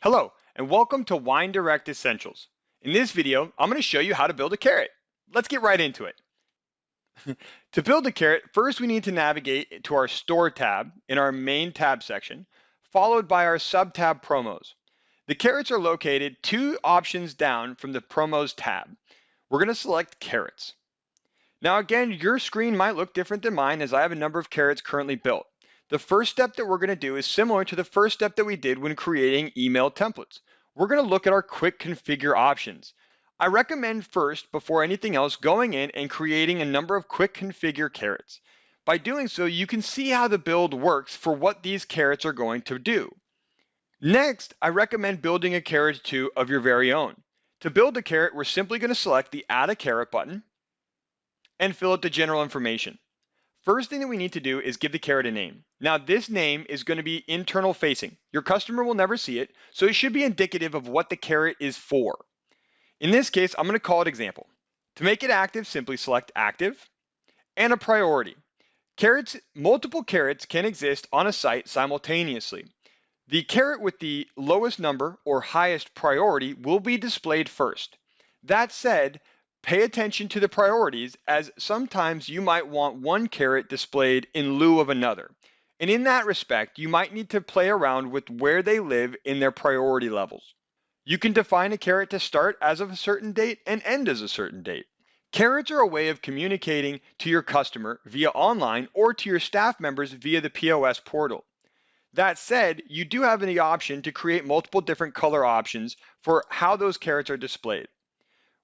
Hello, and welcome to WineDirect Essentials. In this video, I'm going to show you how to build a carrot. Let's get right into it. To build a carrot, first we need to navigate to our Store tab in our Main tab section, followed by our sub-tab Promos. The carrots are located 2 options down from the Promos tab. We're going to select Carrots. Now again, your screen might look different than mine as I have a number of carrots currently built. The first step that we're going to do is similar to the first step that we did when creating email templates. We're going to look at our quick configure options. I recommend first, before anything else, going in and creating a number of quick configure carrots. By doing so, you can see how the build works for what these carrots are going to do. Next, I recommend building a carrot or two of your very own. To build a carrot, we're simply going to select the Add a Carrot button and fill out the general information. First thing that we need to do is give the carrot a name. Now this name is going to be internal facing. Your customer will never see it, so it should be indicative of what the carrot is for. In this case, I'm going to call it example. To make it active, simply select active and a priority. Multiple carrots can exist on a site simultaneously. The carrot with the lowest number or highest priority will be displayed first. That said, pay attention to the priorities, as sometimes you might want one carrot displayed in lieu of another. And in that respect, you might need to play around with where they live in their priority levels. You can define a carrot to start as of a certain date and end as a certain date. Carrots are a way of communicating to your customer via online or to your staff members via the POS portal. That said, you do have the option to create multiple different color options for how those carrots are displayed.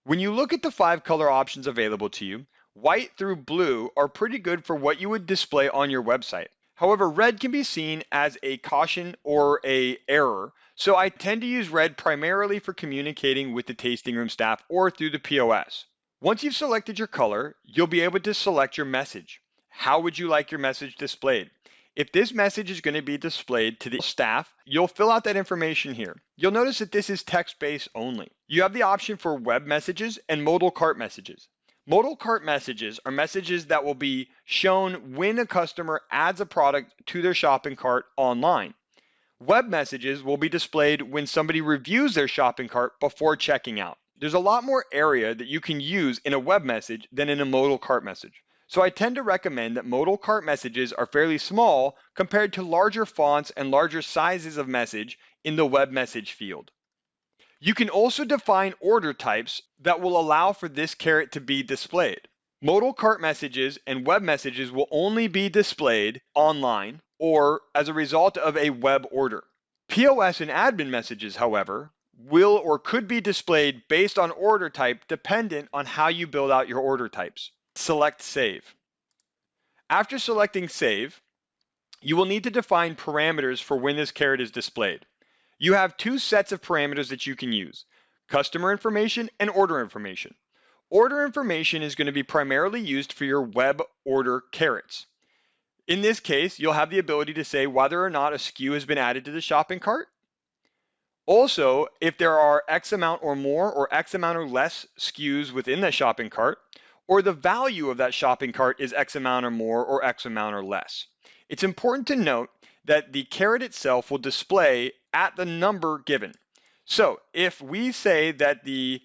When you look at the 5 color options available to you, white through blue are pretty good for what you would display on your website. However, red can be seen as a caution or an error, so I tend to use red primarily for communicating with the tasting room staff or through the POS. Once you've selected your color, you'll be able to select your message. How would you like your message displayed? If this message is going to be displayed to the staff, you'll fill out that information here. You'll notice that this is text-based only. You have the option for web messages and modal cart messages. Modal cart messages are messages that will be shown when a customer adds a product to their shopping cart online. Web messages will be displayed when somebody reviews their shopping cart before checking out. There's a lot more area that you can use in a web message than in a modal cart message. So I tend to recommend that modal cart messages are fairly small compared to larger fonts and larger sizes of message in the web message field. You can also define order types that will allow for this carrot to be displayed. Modal cart messages and web messages will only be displayed online or as a result of a web order. POS and admin messages, however, will or could be displayed based on order type dependent on how you build out your order types. Select Save. After selecting Save, you will need to define parameters for when this carrot is displayed. You have 2 sets of parameters that you can use: customer information and order information. Order information is going to be primarily used for your web order carrots. In this case, you'll have the ability to say whether or not a SKU has been added to the shopping cart. Also, if there are X amount or more or X amount or less SKUs within the shopping cart, or the value of that shopping cart is X amount or more or X amount or less. It's important to note that the carrot itself will display at the number given. So if we say that the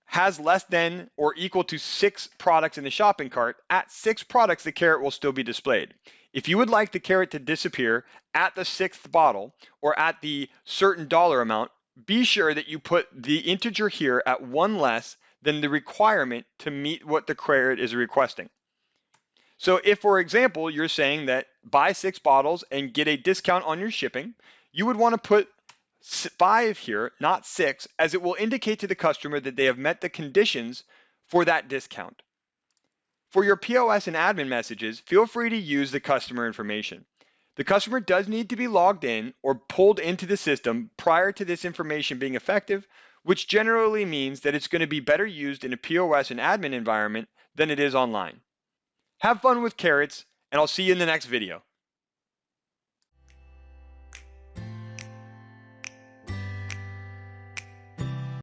has less than or equal to 6 products in the shopping cart, at 6 products the carrot will still be displayed. If you would like the carrot to disappear at the 6th bottle or at the certain dollar amount, be sure that you put the integer here at 1 less than the requirement to meet what the carrot is requesting. So if, for example, you're saying that buy 6 bottles and get a discount on your shipping, you would want to put 5 here, not 6, as it will indicate to the customer that they have met the conditions for that discount. For your POS and admin messages, feel free to use the customer information. The customer does need to be logged in or pulled into the system prior to this information being effective, which generally means that it's going to be better used in a POS and admin environment than it is online. Have fun with carrots, and I'll see you in the next video.